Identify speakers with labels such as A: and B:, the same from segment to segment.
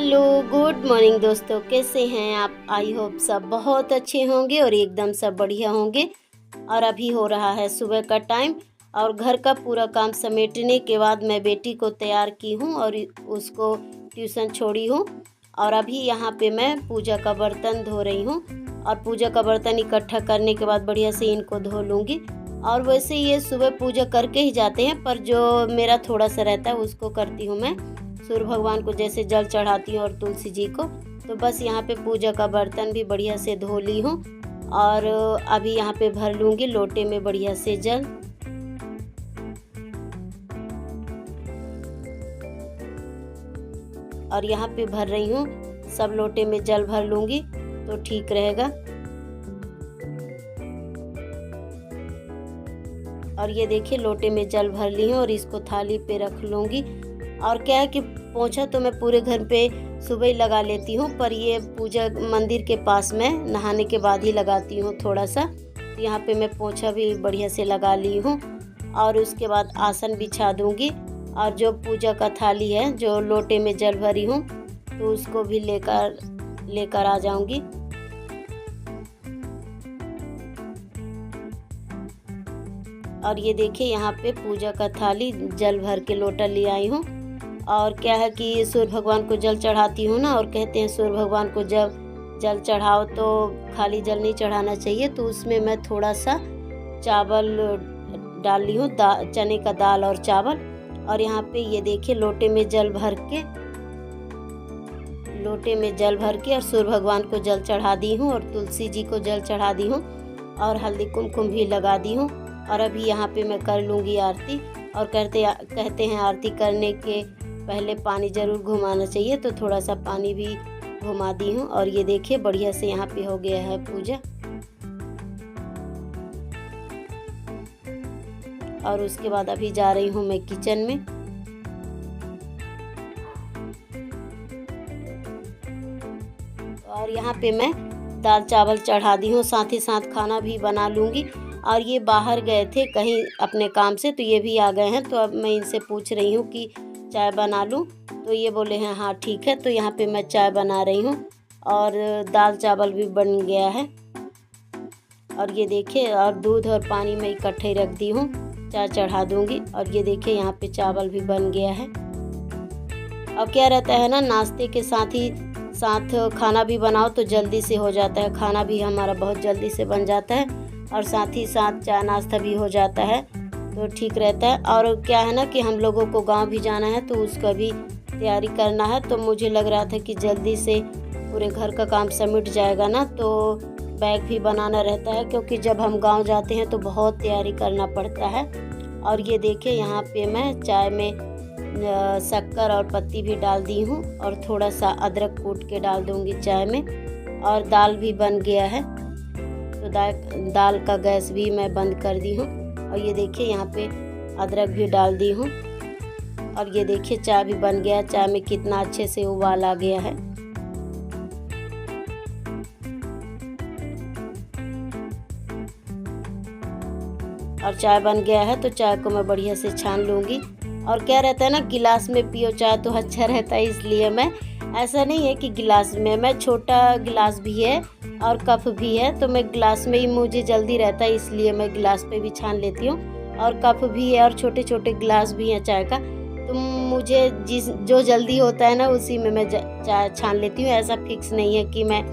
A: Hello good morning दोस्तों, कैसे हैं आप। आई होप सब बहुत अच्छे होंगे और एकदम सब बढ़िया होंगे। और अभी हो रहा है सुबह का टाइम और घर का पूरा काम समेटने के बाद मैं बेटी को तैयार की हूँ और उसको ट्यूशन छोड़ी हूँ। और अभी यहाँ पे मैं पूजा का बर्तन धो रही हूँ और पूजा का बर्तन इकट्ठा करने के बाद बढ़िया से इनको धो लूँगी। और वैसे ये सुबह पूजा करके ही जाते हैं, पर जो मेरा थोड़ा सा रहता है उसको करती हूँ मैं। सूर्य भगवान को जैसे जल चढ़ाती हूँ और तुलसी जी को। तो बस यहाँ पे पूजा का बर्तन भी बढ़िया से धो ली हूँ और अभी यहाँ पे भर लूँगी लोटे में बढ़िया से जल। और यहाँ पे भर रही हूँ, सब लोटे में जल भर लूँगी तो ठीक रहेगा। और ये देखिए लोटे में जल भर ली हूँ और इसको थाली पे रख लूँगी। और क्या है कि पोंछा तो मैं पूरे घर पे सुबह ही लगा लेती हूँ, पर ये पूजा मंदिर के पास में नहाने के बाद ही लगाती हूँ थोड़ा सा। तो यहाँ पे मैं पोंछा भी बढ़िया से लगा ली हूँ और उसके बाद आसन बिछा दूँगी। और जो पूजा का थाली है जो लोटे में जल भरी हूँ तो उसको भी लेकर आ जाऊँगी। और ये देखिए यहाँ पे पूजा का थाली जल भर के लोटा ले आई हूँ। और क्या है कि सूर्य भगवान को जल चढ़ाती हूँ ना, और कहते हैं सूर्य भगवान को जब जल चढ़ाओ तो खाली जल नहीं चढ़ाना चाहिए। तो उसमें मैं थोड़ा सा चावल डाल ली हूँ, चने का दाल और चावल। और यहाँ पे ये देखिए लोटे में जल भर के और सूर्य भगवान को जल चढ़ा दी हूँ और तुलसी जी को जल चढ़ा दी हूँ और हल्दी कुमकुम भी लगा दी हूँ। और अभी यहाँ पे मैं कर लूँगी आरती। और कहते हैं आरती करने के पहले पानी ज़रूर घुमाना चाहिए, तो थोड़ा सा पानी भी घुमा दी हूँ। और ये देखिए बढ़िया से यहाँ पे हो गया है पूजा। और उसके बाद अभी जा रही हूँ मैं किचन में। और यहाँ पे मैं दाल चावल चढ़ा दी हूँ, साथ ही साथ खाना भी बना लूँगी। और ये बाहर गए थे कहीं अपने काम से, तो ये भी आ गए हैं। तो अब मैं इनसे पूछ रही हूँ कि चाय बना लूँ, तो ये बोले हैं हाँ ठीक है। तो यहाँ पे मैं चाय बना रही हूँ और दाल चावल भी बन गया है। और ये देखिए और दूध और पानी में इकट्ठे रख दी हूँ, चाय चढ़ा दूँगी। और ये देखिए यहाँ पे चावल भी बन गया है। और क्या रहता है ना, नाश्ते के साथ खाना भी बनाओ तो जल्दी से हो जाता है, खाना भी हमारा बहुत जल्दी से बन जाता है और साथ ही साथ चाय नाश्ता भी हो जाता है, तो ठीक रहता है। और क्या है ना कि हम लोगों को गांव भी जाना है तो उसका भी तैयारी करना है। तो मुझे लग रहा था कि जल्दी से पूरे घर का काम समेट जाएगा ना, तो बैग भी बनाना रहता है, क्योंकि जब हम गांव जाते हैं तो बहुत तैयारी करना पड़ता है। और ये देखिए यहाँ पे मैं चाय में शक्कर और पत्ती भी डाल दी हूँ और थोड़ा सा अदरक कूट के डाल दूँगी चाय में। और दाल भी बन गया है, तो दाल का गैस भी मैं बंद कर दी हूँ। और ये देखिए यहाँ पे अदरक भी डाल दी हूँ। और ये देखिए चाय भी बन गया, चाय में कितना अच्छे से उबाल आ गया है। और चाय बन गया है तो चाय को मैं बढ़िया से छान लूँगी। और क्या रहता है ना, गिलास में पियो चाय तो अच्छा रहता है, इसलिए मैं ऐसा नहीं है कि गिलास में, मैं छोटा गिलास भी है और कप भी है, तो मैं गिलास में ही मुझे जल्दी रहता है इसलिए मैं गिलास पे भी छान लेती हूँ। और कप भी है और छोटे छोटे गिलास भी हैं चाय का, तो मुझे जो जल्दी होता है ना उसी में मैं चाय छान लेती हूँ। ऐसा फिक्स नहीं है कि मैं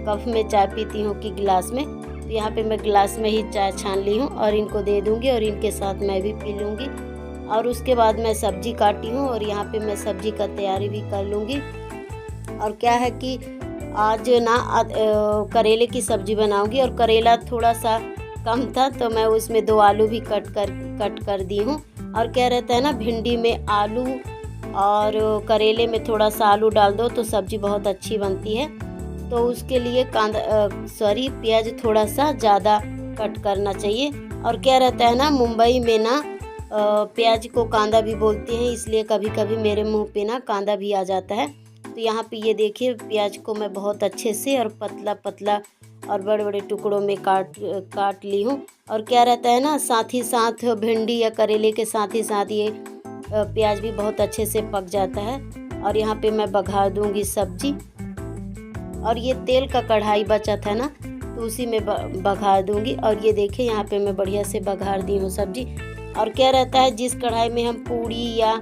A: कप में चाय पीती हूँ कि गिलास में। तो यहाँ पे मैं गिलास में ही चाय छान ली हूँ और इनको दे दूँगी और इनके साथ मैं भी पी लूँगी। और उसके बाद मैं सब्जी काटी हूँ और यहाँ पे मैं सब्जी का तैयारी भी कर लूँगी। और क्या है कि आज ना करेले की सब्ज़ी बनाऊंगी और करेला थोड़ा सा कम था तो मैं उसमें 2 आलू भी कट कर दी हूँ। और क्या रहता है ना, भिंडी में आलू और करेले में थोड़ा सा आलू डाल दो तो सब्ज़ी बहुत अच्छी बनती है। तो उसके लिए प्याज थोड़ा सा ज़्यादा कट करना चाहिए। और क्या रहता है ना, मुंबई में ना प्याज को कांदा भी बोलते हैं, इसलिए कभी कभी मेरे मुंह पे ना कांदा भी आ जाता है। तो यहाँ पे ये देखिए प्याज को मैं बहुत अच्छे से और पतला पतला और बड़े बड़े टुकड़ों में काट ली हूँ। और क्या रहता है ना, साथ ही साथ भिंडी या करेले के साथ ही साथ ये प्याज भी बहुत अच्छे से पक जाता है। और यहाँ पे मैं बघार दूंगी सब्जी। और ये तेल का कढ़ाई बचा था ना, तो उसी में बघार दूंगी। और ये देखिए यहाँ पे मैं बढ़िया से बघार दी हूँ सब्जी। और क्या रहता है, जिस कढ़ाई में हम पूड़ी या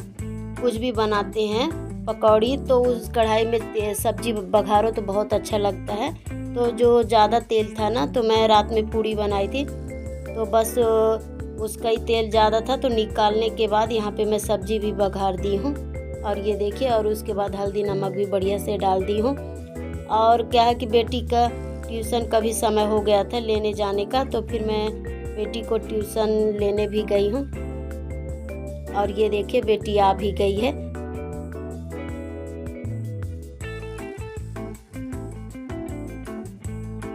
A: कुछ भी बनाते हैं, पकौड़ी, तो उस कढ़ाई में सब्जी बघारो तो बहुत अच्छा लगता है। तो जो ज़्यादा तेल था ना, तो मैं रात में पूड़ी बनाई थी, तो बस उसका ही तेल ज़्यादा था, तो निकालने के बाद यहाँ पे मैं सब्जी भी बघार दी हूँ। और ये देखिए, और उसके बाद हल्दी नमक भी बढ़िया से डाल दी हूँ। और क्या है कि बेटी का ट्यूशन का भी समय हो गया था लेने जाने का, तो फिर मैं बेटी को ट्यूशन लेने भी गई हूँ। और ये देखिए बेटी आ भी गई है।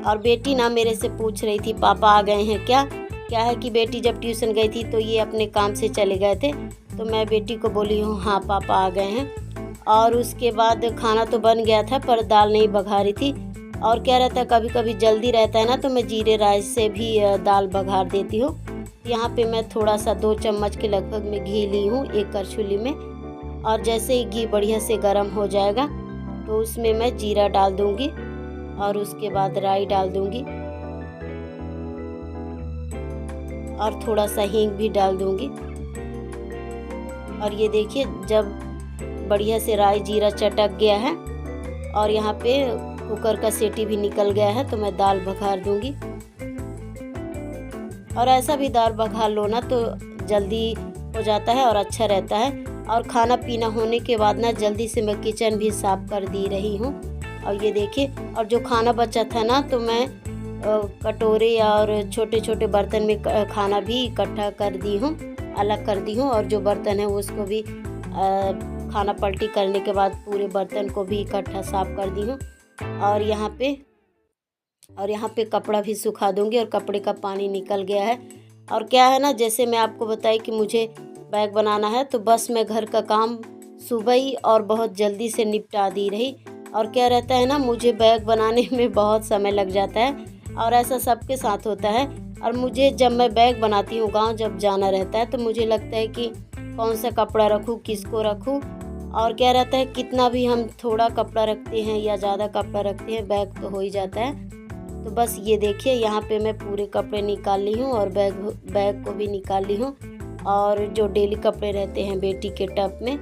A: और बेटी ना मेरे से पूछ रही थी पापा आ गए हैं क्या। क्या है कि बेटी जब ट्यूशन गई थी तो ये अपने काम से चले गए थे, तो मैं बेटी को बोली हूँ हाँ पापा आ गए हैं। और उसके बाद खाना तो बन गया था, पर दाल नहीं बघारी थी। और क्या रहता है, कभी कभी जल्दी रहता है ना, तो मैं जीरे राइस से भी दाल बघार देती हूँ। यहाँ पे मैं थोड़ा सा 2 चम्मच के लगभग में घी ली हूँ एक करछुली में। और जैसे ही घी बढ़िया से गर्म हो जाएगा, तो उसमें मैं जीरा डाल दूँगी और उसके बाद राई डाल दूँगी और थोड़ा सा हींग भी डाल दूँगी। और ये देखिए, जब बढ़िया से राई जीरा चटक गया है और यहाँ पे कुकर का सीटी भी निकल गया है, तो मैं दाल बघार दूँगी। और ऐसा भी दाल बघार लो ना तो जल्दी हो जाता है और अच्छा रहता है। और खाना पीना होने के बाद ना जल्दी से मैं किचन भी साफ कर दी रही हूँ। और ये देखिए, और जो खाना बचा था ना, तो मैं कटोरे और छोटे छोटे बर्तन में खाना भी इकट्ठा कर दी हूँ, अलग कर दी हूँ। और जो बर्तन है उसको भी खाना पलटी करने के बाद पूरे बर्तन को भी इकट्ठा साफ कर दी हूँ। और यहाँ पे कपड़ा भी सुखा दूँगी, और कपड़े का पानी निकल गया है। और क्या है ना, जैसे मैं आपको बताई कि मुझे बैग बनाना है, तो बस मैं घर का काम सुबह ही और बहुत जल्दी से निपटा दी रही। और क्या रहता है ना, मुझे बैग बनाने में बहुत समय लग जाता है, और ऐसा सबके साथ होता है। और मुझे जब मैं बैग बनाती हूँ, गांव जब जाना रहता है, तो मुझे लगता है कि कौन सा कपड़ा रखूँ, किसको रखूँ। और क्या रहता है, कितना भी हम थोड़ा कपड़ा रखते हैं या ज़्यादा कपड़ा रखते हैं, बैग तो हो ही जाता है। तो बस ये देखिए, यहाँ पे मैं पूरे कपड़े निकाल ली हूँ और बैग को भी निकाल ली हूँ। और जो डेली कपड़े रहते हैं बेटी के टब में,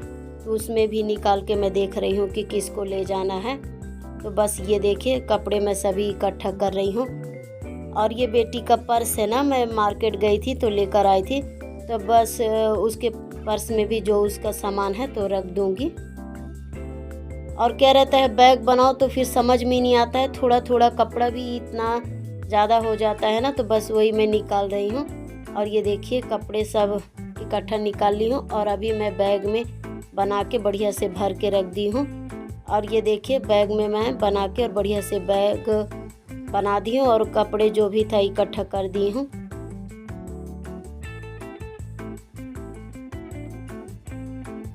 A: तो उसमें भी निकाल के मैं देख रही हूँ कि किसको ले जाना है। तो बस ये देखिए, कपड़े मैं सभी इकट्ठा कर रही हूँ। और ये बेटी का पर्स है ना, मैं मार्केट गई थी तो लेकर आई थी, तो बस उसके पर्स में भी जो उसका सामान है तो रख दूँगी। और क्या रहता है, बैग बनाओ तो फिर समझ में नहीं आता है, थोड़ा थोड़ा कपड़ा भी इतना ज़्यादा हो जाता है ना, तो बस वही मैं निकाल रही हूँ। और ये देखिए, कपड़े सब इकट्ठा निकाल ली हूँ, और अभी मैं बैग में बना के बढ़िया से भर के रख दी हूँ। और ये देखिए, बैग में मैं बना के और बढ़िया से बैग बना दी हूँ, और कपड़े जो भी था इकट्ठा कर दी हूँ।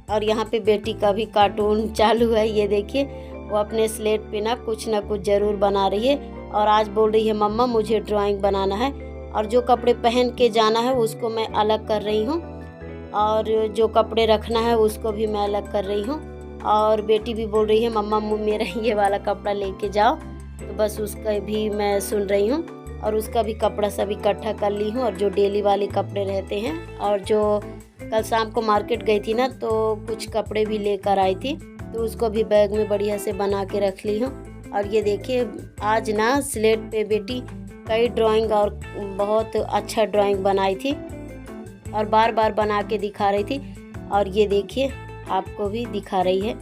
A: और यहाँ पे बेटी का भी कार्टून चालू है। ये देखिए, वो अपने स्लेट पे ना कुछ ज़रूर बना रही है, और आज बोल रही है मम्मा मुझे ड्राइंग बनाना है। और जो कपड़े पहन के जाना है उसको मैं अलग कर रही हूँ, और जो कपड़े रखना है उसको भी मैं अलग कर रही हूँ। और बेटी भी बोल रही है मम्मा मेरा ये वाला कपड़ा लेके जाओ, तो बस उसका भी मैं सुन रही हूँ। और उसका भी कपड़ा सब इकट्ठा कर ली हूँ, और जो डेली वाले कपड़े रहते हैं, और जो कल शाम को मार्केट गई थी ना, तो कुछ कपड़े भी लेकर आई थी, तो उसको भी बैग में बढ़िया से बना के रख ली हूँ। और ये देखिए, आज ना स्लेट पे बेटी कई ड्राइंग और बहुत अच्छा ड्राइंग बनाई थी, और बार बार बना के दिखा रही थी। और ये देखिए, आपको भी दिखा रही है।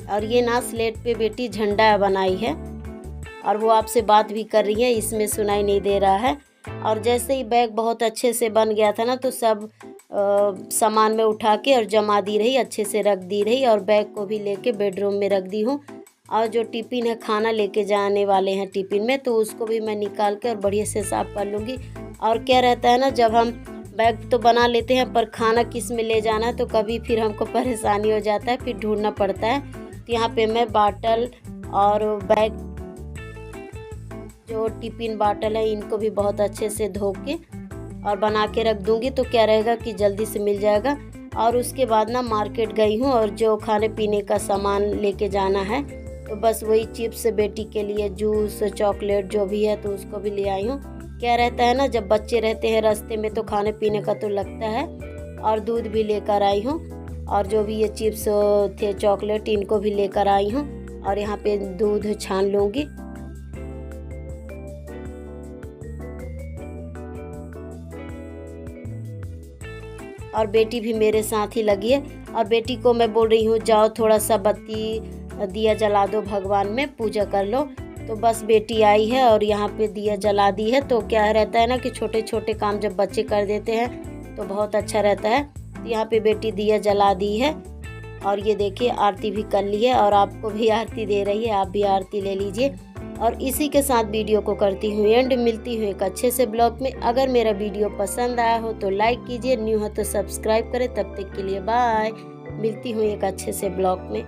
A: और ये ना स्लेट पे बेटी झंडा बनाई है, और वो आपसे बात भी कर रही है, इसमें सुनाई नहीं दे रहा है। और जैसे ही बैग बहुत अच्छे से बन गया था ना, तो सब सामान में उठा के और जमा दी रही, अच्छे से रख दी रही। और बैग को भी लेके बेडरूम में रख दी हूँ। और जो टिफ़िन है, खाना लेके जाने वाले हैं टिफ़िन में, तो उसको भी मैं निकाल के और बढ़िया से साफ़ कर लूँगी। और क्या रहता है ना, जब हम बैग तो बना लेते हैं, पर खाना किस में ले जाना है, तो कभी फिर हमको परेशानी हो जाता है, फिर ढूंढना पड़ता है। तो यहाँ पे मैं बाटल और बैग, जो टिफ़िन बाटल है, इनको भी बहुत अच्छे से धो के और बना के रख दूँगी, तो क्या रहेगा कि जल्दी से मिल जाएगा। और उसके बाद ना मार्केट गई हूँ और जो खाने पीने का सामान लेके जाना है, तो बस वही चिप्स, बेटी के लिए जूस, चॉकलेट जो भी है तो उसको भी ले आई हूँ। क्या रहता है ना, जब बच्चे रहते हैं रास्ते में तो खाने पीने का तो लगता है। और दूध भी लेकर आई हूँ और जो भी ये चिप्स थे, चॉकलेट, इनको भी लेकर आई हूँ और यहाँ पे दूध छान लूँगी। और बेटी भी मेरे साथ ही लगी है और बेटी को मैं बोल रही हूँ जाओ थोड़ा सा बत्ती दिया जला दो, भगवान में पूजा कर लो। तो बस बेटी आई है और यहाँ पे दिया जला दी है। तो क्या रहता है ना कि छोटे छोटे काम जब बच्चे कर देते हैं तो बहुत अच्छा रहता है। तो यहाँ पे बेटी दिया जला दी है और ये देखिए आरती भी कर ली है और आपको भी आरती दे रही है, आप भी आरती ले लीजिए। और इसी के साथ वीडियो को करती हूँ एंड, मिलती हूँ एक अच्छे से ब्लॉग में। अगर मेरा वीडियो पसंद आया हो तो लाइक कीजिए, न्यू हो तो सब्सक्राइब करें। तब तक के लिए बाय, मिलती हूँ एक अच्छे से ब्लॉग में।